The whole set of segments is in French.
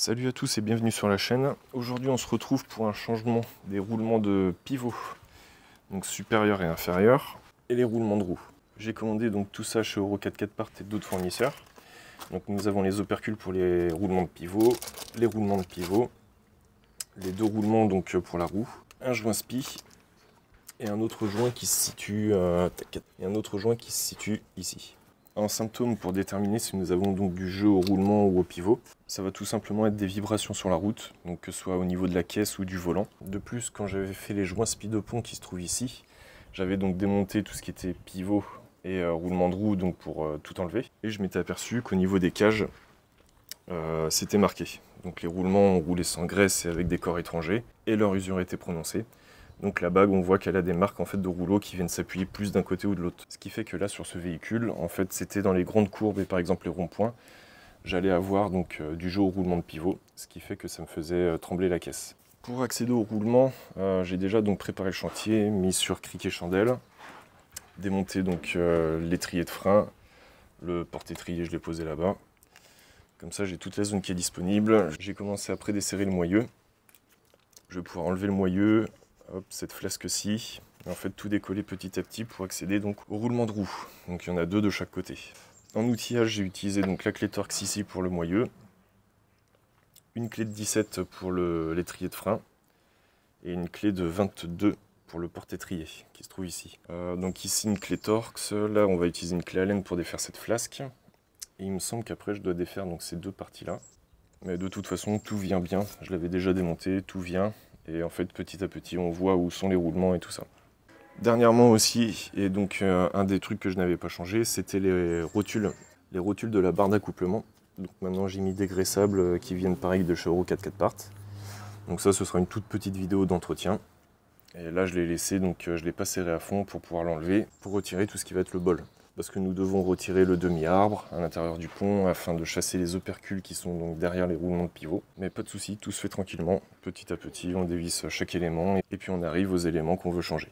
Salut à tous et bienvenue sur la chaîne. Aujourd'hui on se retrouve pour un changement des roulements de pivot, donc supérieur et inférieur, et les roulements de roue. J'ai commandé donc tout ça chez Euro 4x4 Part et d'autres fournisseurs. Donc nous avons les opercules pour les roulements de pivot, les roulements de pivot, les deux roulements donc pour la roue, un joint spi et un autre joint qui se situe ici. Un symptôme pour déterminer si nous avons donc du jeu au roulement ou au pivot, ça va tout simplement être des vibrations sur la route, donc que ce soit au niveau de la caisse ou du volant. De plus, quand j'avais fait les joints spi de pont qui se trouvent ici, j'avais donc démonté tout ce qui était pivot et roulement de roue donc pour tout enlever. Et je m'étais aperçu qu'au niveau des cages, c'était marqué. Donc les roulements ont roulé sans graisse et avec des corps étrangers, et leur usure était prononcée. Donc la bague, on voit qu'elle a des marques en fait de rouleaux qui viennent s'appuyer plus d'un côté ou de l'autre. Ce qui fait que là, sur ce véhicule, en fait, c'était dans les grandes courbes et par exemple les ronds-points, j'allais avoir donc du jeu au roulement de pivot, ce qui fait que ça me faisait trembler la caisse. Pour accéder au roulement, j'ai déjà donc préparé le chantier, mis sur cric et chandelle, démonté donc l'étrier de frein, le porte-étrier, je l'ai posé là-bas. Comme ça, j'ai toute la zone qui est disponible. J'ai commencé à prédesserrer le moyeu. Je vais pouvoir enlever le moyeu. Hop, cette flasque-ci, en fait tout décoller petit à petit pour accéder donc au roulement de roue. Donc il y en a deux de chaque côté. En outillage, j'ai utilisé donc la clé Torx ici pour le moyeu, une clé de 17 pour l'étrier de frein et une clé de 22 pour le porte-étrier qui se trouve ici. Donc ici une clé Torx, là on va utiliser une clé Allen pour défaire cette flasque. Et il me semble qu'après je dois défaire donc ces deux parties-là. Mais de toute façon tout vient bien, je l'avais déjà démonté, tout vient. Et en fait, petit à petit, on voit où sont les roulements et tout ça. Dernièrement aussi, et donc un des trucs que je n'avais pas changé, c'était les rotules de la barre d'accouplement. Donc maintenant, j'ai mis des graissables qui viennent pareil de chez Euro 4x4 Part. Donc ça, ce sera une toute petite vidéo d'entretien. Et là, je l'ai laissé, donc je l'ai pas serré à fond pour pouvoir l'enlever, pour retirer tout ce qui va être le bol. Parce que nous devons retirer le demi-arbre à l'intérieur du pont afin de chasser les opercules qui sont donc derrière les roulements de pivot. Mais pas de souci, tout se fait tranquillement, petit à petit, on dévisse chaque élément et puis on arrive aux éléments qu'on veut changer.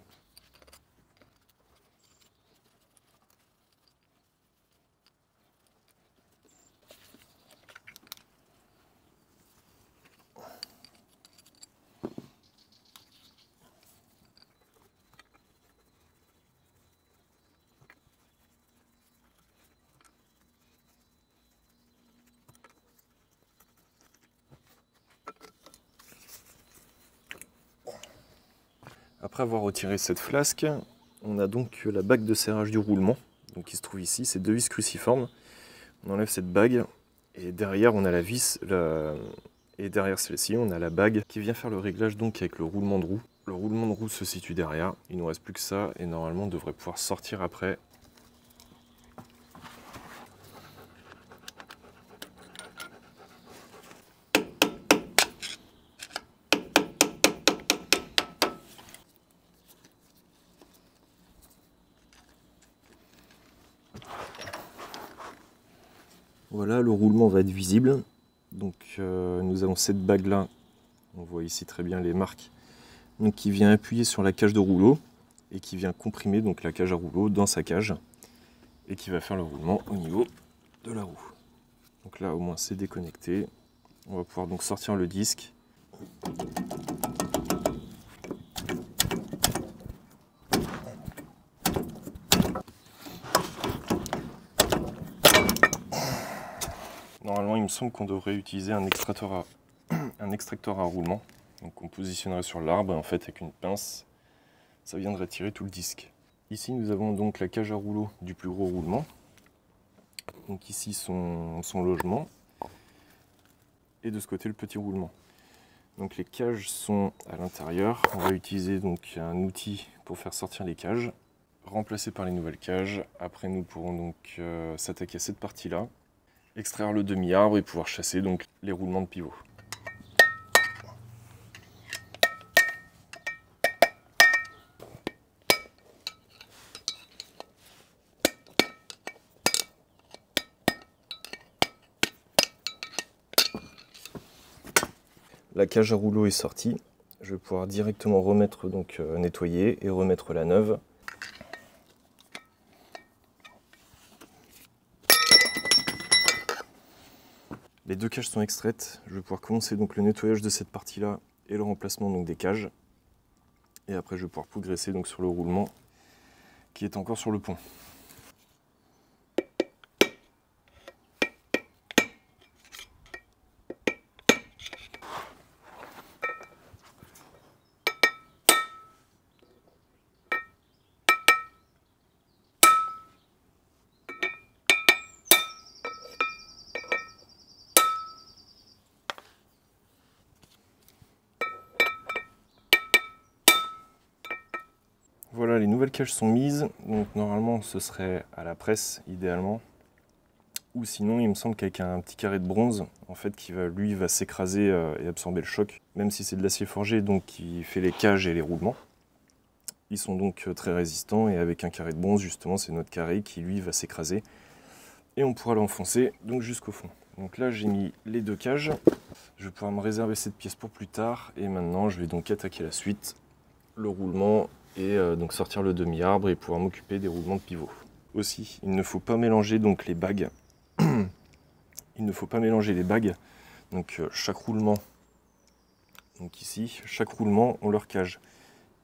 Après avoir retiré cette flasque, on a donc la bague de serrage du roulement, donc qui se trouve ici, c'est deux vis cruciformes. On enlève cette bague et derrière on a la vis, et derrière celle-ci on a la bague qui vient faire le réglage donc avec le roulement de roue. Le roulement de roue se situe derrière, il ne nous reste plus que ça et normalement on devrait pouvoir sortir après. Voilà, le roulement va être visible. Donc nous avons cette bague là, on voit ici très bien les marques, donc qui vient appuyer sur la cage de rouleau et qui vient comprimer donc la cage à rouleau dans sa cage et qui va faire le roulement au niveau de la roue. Donc là au moins c'est déconnecté. On va pouvoir donc sortir le disque. Normalement, il me semble qu'on devrait utiliser un extracteur à roulement. Donc on positionnerait sur l'arbre et en fait avec une pince, ça viendrait tirer tout le disque. Ici nous avons donc la cage à rouleau du plus gros roulement. Donc ici son logement. Et de ce côté le petit roulement. Donc les cages sont à l'intérieur. On va utiliser donc un outil pour faire sortir les cages, remplacé par les nouvelles cages. Après nous pourrons donc s'attaquer à cette partie-là, extraire le demi-arbre et pouvoir chasser donc les roulements de pivot. La cage à rouleau est sortie. Je vais pouvoir directement remettre donc nettoyer et remettre la neuve. Les deux cages sont extraites. Je vais pouvoir commencer donc le nettoyage de cette partie-là et le remplacement donc des cages. Et après je vais pouvoir progresser donc sur le roulement qui est encore sur le pont. Voilà, les nouvelles cages sont mises, donc normalement ce serait à la presse idéalement, ou sinon il me semble qu'avec un petit carré de bronze en fait qui va s'écraser et absorber le choc, même si c'est de l'acier forgé donc qui fait les cages et les roulements. Ils sont donc très résistants et avec un carré de bronze justement c'est notre carré qui lui va s'écraser et on pourra l'enfoncer donc jusqu'au fond. Donc là j'ai mis les deux cages, je vais pouvoir me réserver cette pièce pour plus tard et maintenant je vais donc attaquer la suite, le roulement et donc sortir le demi-arbre et pouvoir m'occuper des roulements de pivot. Aussi, il ne faut pas mélanger donc les bagues. Il ne faut pas mélanger les bagues. Donc chaque roulement, donc ici, chaque roulement ont leur cage.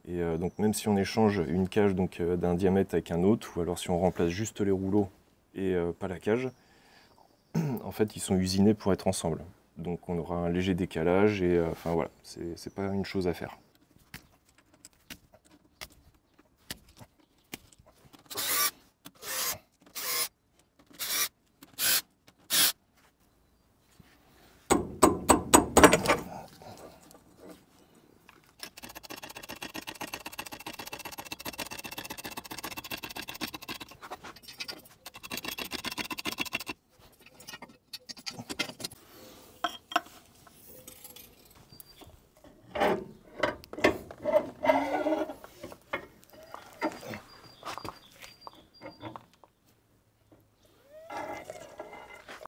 Et donc même si on échange une cage donc d'un diamètre avec un autre, ou alors si on remplace juste les rouleaux et pas la cage, en fait ils sont usinés pour être ensemble. Donc on aura un léger décalage et enfin voilà, c'est pas une chose à faire.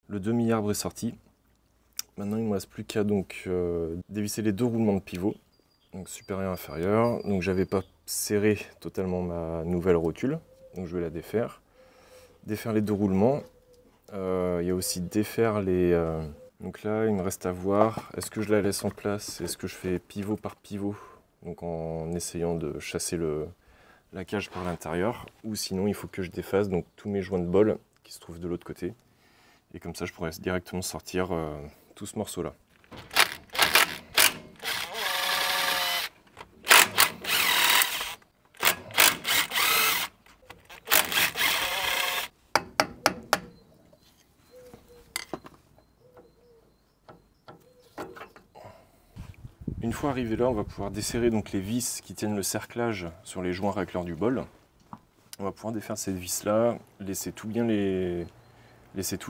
Le demi-arbre est sorti. Maintenant, il ne me reste plus qu'à donc dévisser les deux roulements de pivot, donc supérieur et inférieur. Donc, j'avais pas serré totalement ma nouvelle rotule, donc je vais la défaire. Défaire les deux roulements. Il y a aussi défaire les. Donc là, il me reste à voir. Est-ce que je la laisse en place? Est-ce que je fais pivot par pivot, donc en essayant de chasser la cage par l'intérieur, ou sinon il faut que je défasse donc tous mes joints de bol qui se trouvent de l'autre côté. Et comme ça, je pourrais directement sortir tout ce morceau-là. Une fois arrivé là, on va pouvoir desserrer donc les vis qui tiennent le cerclage sur les joints racleurs du bol. On va pouvoir défaire cette vis-là, laisser tous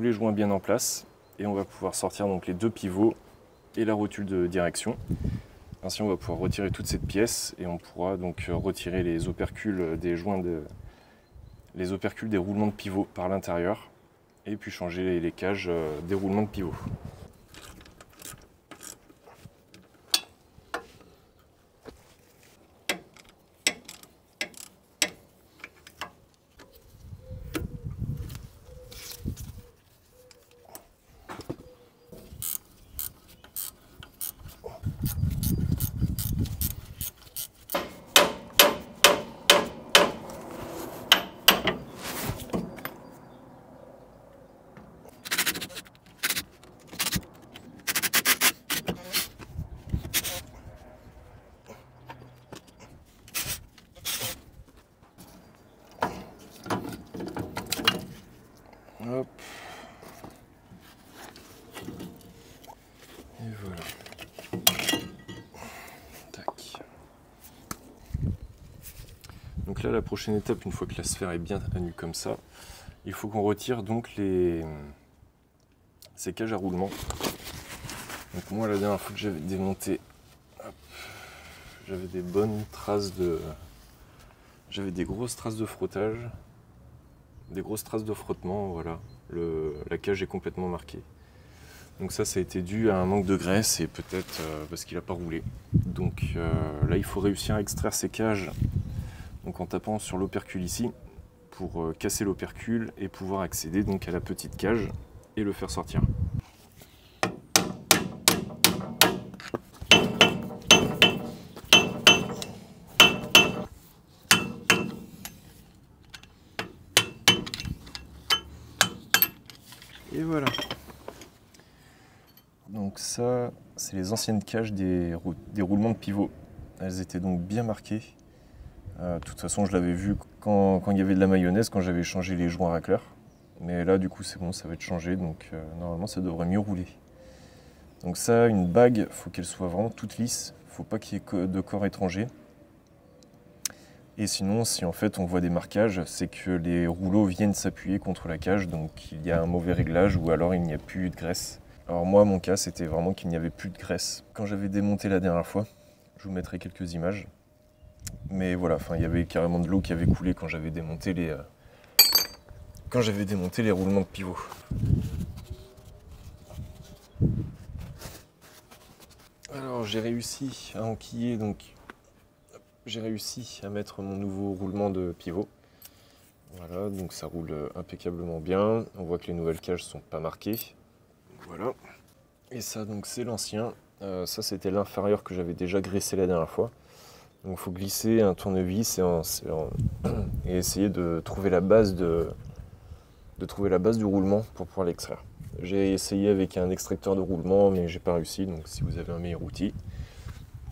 les joints bien en place. Et on va pouvoir sortir donc les deux pivots et la rotule de direction. Ainsi, on va pouvoir retirer toute cette pièce et on pourra donc retirer les opercules des les opercules des roulements de pivot par l'intérieur et puis changer les cages des roulements de pivot. Hop. Et voilà. Tac. Donc là, la prochaine étape, une fois que la sphère est bien à nu comme ça, il faut qu'on retire donc ces cages à roulement. Donc moi, la dernière fois que j'avais démonté, j'avais des bonnes traces de... J'avais des grosses traces de frottage, des grosses traces de frottement, voilà. La cage est complètement marquée. Donc ça a été dû à un manque de graisse et peut-être parce qu'il n'a pas roulé. Donc là, il faut réussir à extraire ces cages donc en tapant sur l'opercule ici pour casser l'opercule et pouvoir accéder donc à la petite cage et le faire sortir. Et voilà. Donc ça, c'est les anciennes cages des roulements de pivot. Elles étaient donc bien marquées. De toute façon, je l'avais vu quand il y avait de la mayonnaise, quand j'avais changé les joints racleurs. Mais là, du coup, c'est bon, ça va être changé. Donc normalement, ça devrait mieux rouler. Donc ça, une bague, faut qu'elle soit vraiment toute lisse. Faut pas qu'il y ait de corps étranger. Et sinon, si en fait on voit des marquages, c'est que les rouleaux viennent s'appuyer contre la cage, donc il y a un mauvais réglage ou alors il n'y a plus de graisse. Alors moi, mon cas, c'était vraiment qu'il n'y avait plus de graisse. Quand j'avais démonté la dernière fois, je vous mettrai quelques images. Mais voilà, il y avait carrément de l'eau qui avait coulé quand j'avais démonté les roulements de pivot. Alors j'ai réussi à enquiller, donc j'ai réussi à mettre mon nouveau roulement de pivot. Voilà, donc ça roule impeccablement bien. On voit que les nouvelles cages sont pas marquées. Voilà. Et ça, donc c'est l'ancien. Ça, c'était l'inférieur que j'avais déjà graissé la dernière fois. Donc il faut glisser un tournevis et essayer de trouver la base du roulement pour pouvoir l'extraire. J'ai essayé avec un extracteur de roulement, mais j'ai pas réussi. Donc si vous avez un meilleur outil,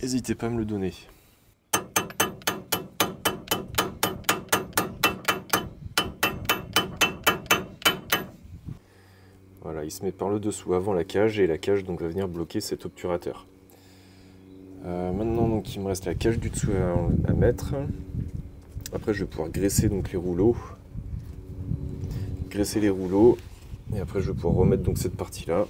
n'hésitez pas à me le donner. Voilà, il se met par le dessous avant la cage et la cage donc va venir bloquer cet obturateur. Maintenant donc il me reste la cage du dessous à mettre. Après je vais pouvoir graisser donc les rouleaux. Et après je vais pouvoir remettre donc cette partie là.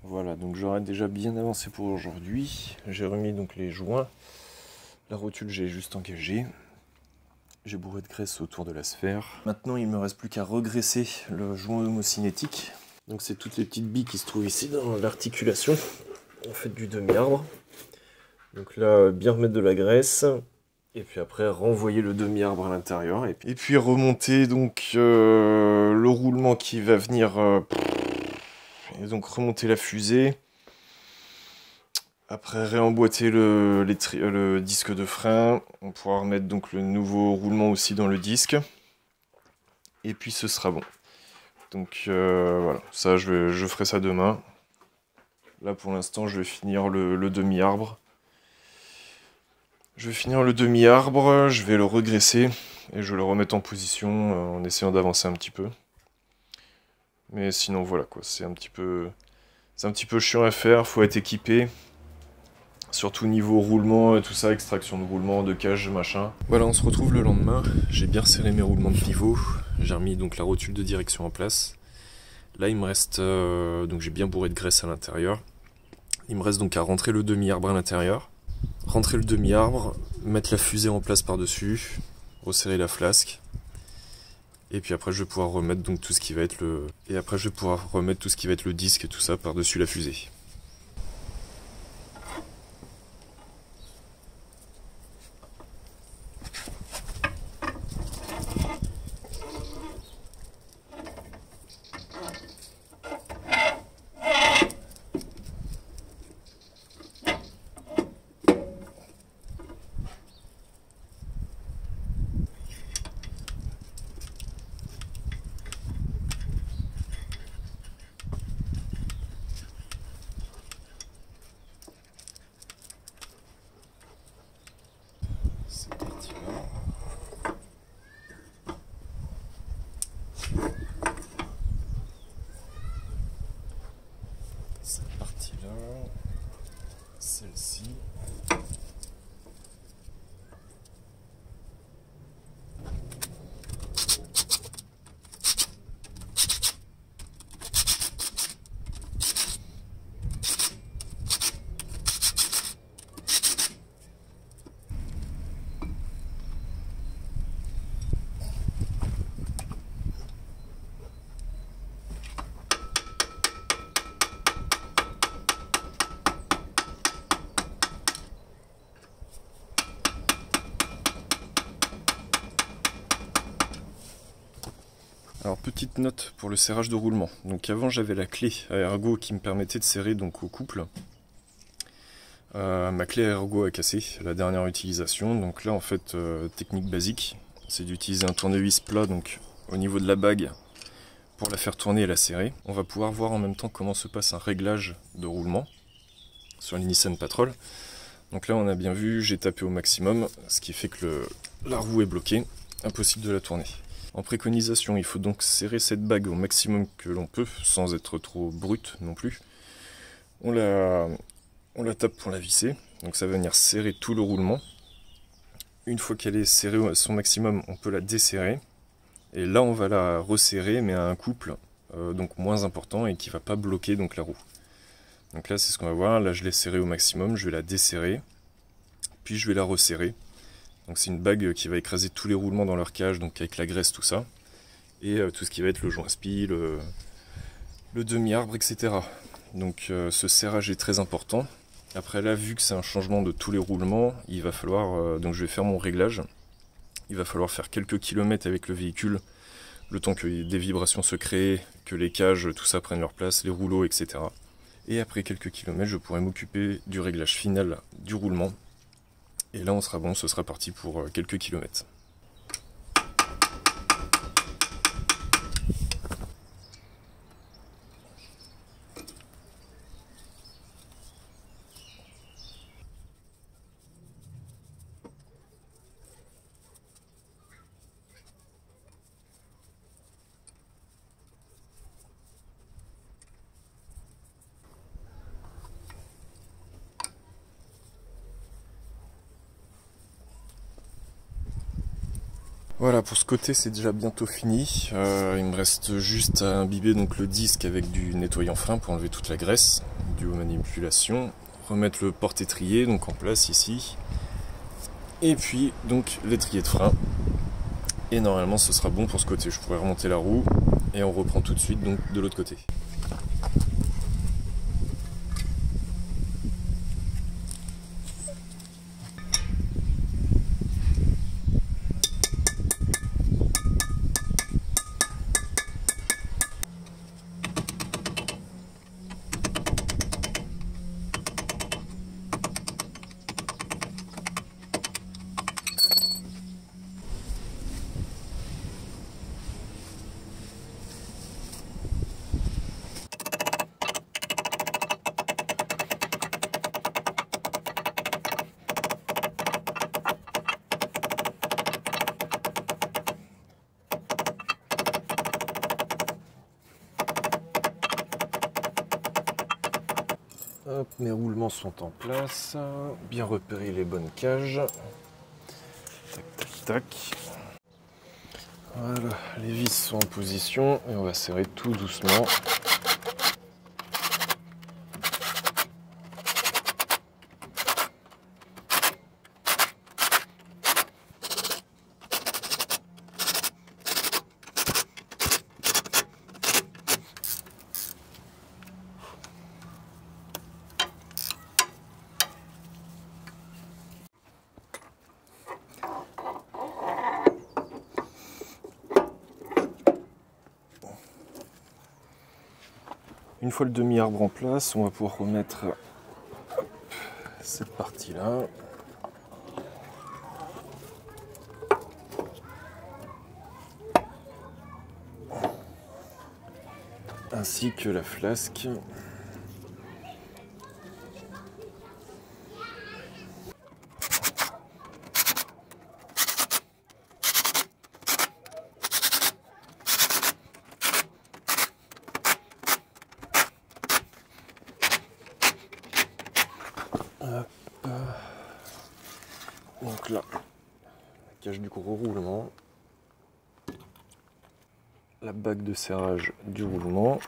Voilà, donc j'aurais déjà bien avancé pour aujourd'hui. J'ai remis donc les joints. La rotule, j'ai juste engagé. J'ai bourré de graisse autour de la sphère. Maintenant, il ne me reste plus qu'à regraisser le joint homocinétique. Donc c'est toutes les petites billes qui se trouvent ici dans l'articulation. On fait du demi-arbre. Donc là, bien remettre de la graisse. Et puis après, renvoyer le demi-arbre à l'intérieur. Et puis remonter donc le roulement qui va venir... et donc remonter la fusée. Après réemboîter le disque de frein. On pourra remettre donc le nouveau roulement aussi dans le disque. Et puis ce sera bon. Donc voilà, ça je ferai ça demain. Là pour l'instant je vais finir le demi-arbre. Je vais le regraisser et je vais le remettre en position en essayant d'avancer un petit peu. Mais sinon voilà quoi, c'est un petit peu chiant à faire, faut être équipé. Surtout niveau roulement et tout ça, extraction de roulement, de cage, machin. Voilà, on se retrouve le lendemain. J'ai bien serré mes roulements de pivot. J'ai remis donc la rotule de direction en place. Là il me reste, donc j'ai bien bourré de graisse à l'intérieur. Il me reste donc à rentrer le demi-arbre à l'intérieur. Rentrer le demi-arbre, mettre la fusée en place par-dessus, resserrer la flasque. Et puis après je vais pouvoir remettre donc tout ce qui va être le disque et tout ça par-dessus la fusée. petite note pour le serrage de roulement. Donc avant j'avais la clé à ergot qui me permettait de serrer donc au couple. Ma clé à ergot a cassé à la dernière utilisation, donc là en fait technique basique, c'est d'utiliser un tournevis plat donc au niveau de la bague pour la faire tourner et la serrer. On va pouvoir voir en même temps comment se passe un réglage de roulement sur le Nissan Patrol. Donc là on a bien vu, j'ai tapé au maximum, ce qui fait que la roue est bloquée, impossible de la tourner. En préconisation, il faut donc serrer cette bague au maximum que l'on peut, sans être trop brute non plus. On la tape pour la visser, donc ça va venir serrer tout le roulement. Une fois qu'elle est serrée à son maximum, on peut la desserrer. Et là, on va la resserrer, mais à un couple donc moins important et qui ne va pas bloquer donc la roue. Donc là, c'est ce qu'on va voir. Là, je l'ai serrée au maximum, je vais la desserrer, puis je vais la resserrer. Donc c'est une bague qui va écraser tous les roulements dans leur cage, donc avec la graisse, tout ça. Et tout ce qui va être le joint spi, le demi-arbre, etc. Donc ce serrage est très important. Après là, vu que c'est un changement de tous les roulements, il va falloir, donc je vais faire mon réglage. Il va falloir faire quelques kilomètres avec le véhicule, le temps que des vibrations se créent, que les cages, tout ça prenne leur place, les rouleaux, etc. Et après quelques kilomètres, je pourrai m'occuper du réglage final du roulement. Et là on sera bon, ce sera parti pour quelques kilomètres. Voilà, pour ce côté c'est déjà bientôt fini. Il me reste juste à imbiber donc le disque avec du nettoyant frein pour enlever toute la graisse due aux manipulations. Remettre le porte-étrier donc en place ici. Et puis donc l'étrier de frein. Et normalement ce sera bon pour ce côté. Je pourrais remonter la roue et on reprend tout de suite donc de l'autre côté. Hop, mes roulements sont en place, bien repérer les bonnes cages. Tac, tac, tac. Voilà, les vis sont en position et on va serrer tout doucement. Une fois le demi-arbre en place, on va pouvoir remettre cette partie-là. Ainsi que la flasque. Hop. Donc là, la cage du gros roulement, la bague de serrage du roulement,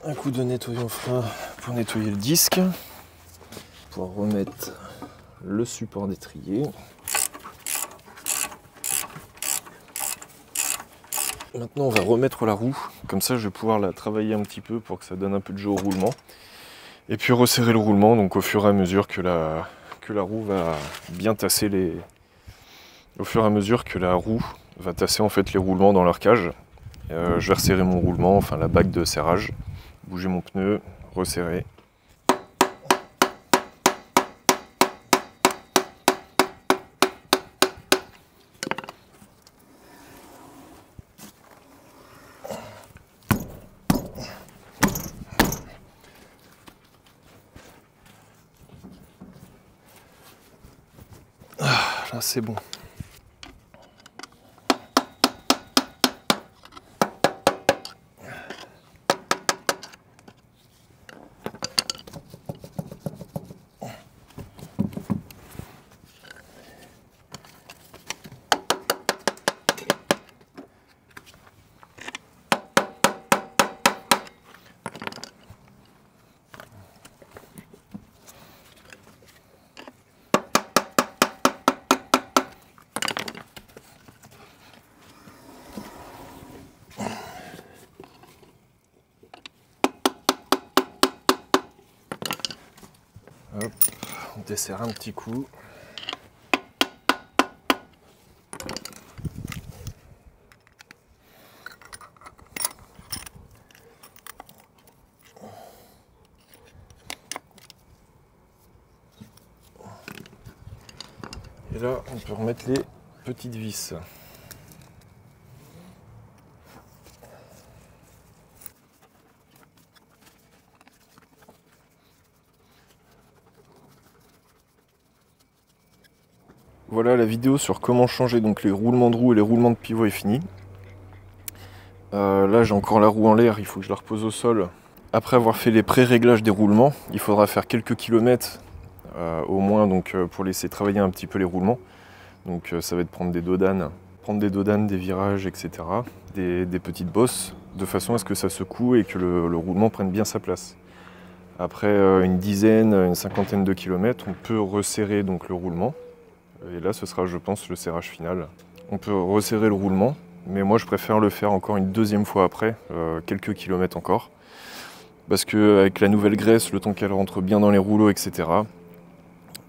un coup de nettoyant frein pour nettoyer le disque, pour remettre le support d'étrier. Maintenant on va remettre la roue, comme ça je vais pouvoir la travailler un petit peu pour que ça donne un peu de jeu au roulement. Et puis resserrer le roulement, donc au fur et à mesure que la roue va bien tasser les... Au fur et à mesure que la roue va tasser en fait les roulements dans leur cage. Je vais resserrer mon roulement, enfin la bague de serrage, bouger mon pneu, resserrer. Là c'est bon. Hop, on desserre un petit coup. Et là, on peut remettre les petites vis. Voilà, la vidéo sur comment changer donc les roulements de roue et les roulements de pivot est finie. Là j'ai encore la roue en l'air, il faut que je la repose au sol. Après avoir fait les pré-réglages des roulements, il faudra faire quelques kilomètres au moins donc, pour laisser travailler un petit peu les roulements. Donc ça va être prendre des dodanes, des virages, etc. Des petites bosses, de façon à ce que ça secoue et que le roulement prenne bien sa place. Après une dizaine, une cinquantaine de kilomètres, on peut resserrer donc le roulement. Et là, ce sera, je pense, le serrage final. On peut resserrer le roulement, mais moi, je préfère le faire encore une deuxième fois après, quelques kilomètres encore. Parce qu'avec la nouvelle graisse, le temps qu'elle rentre bien dans les rouleaux, etc.,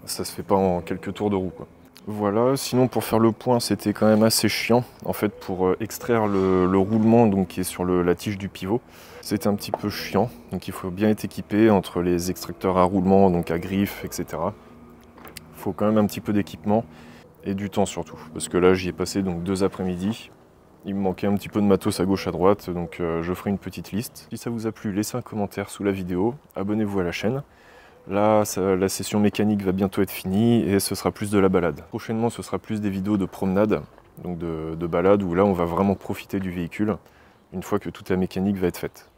ça se fait pas en quelques tours de roue, quoi. Voilà, sinon pour faire le point, c'était quand même assez chiant. En fait, pour extraire le roulement donc, qui est sur la tige du pivot, c'était un petit peu chiant. Donc il faut bien être équipé entre les extracteurs à roulement, donc à griffe, etc. Il faut quand même un petit peu d'équipement et du temps surtout. Parce que là, j'y ai passé donc 2 après-midi. Il me manquait un petit peu de matos à gauche à droite, donc je ferai une petite liste. Si ça vous a plu, laissez un commentaire sous la vidéo, abonnez-vous à la chaîne. Là, la session mécanique va bientôt être finie et ce sera plus de la balade. Prochainement, ce sera plus des vidéos de promenade, donc de balade, où là, on va vraiment profiter du véhicule une fois que toute la mécanique va être faite.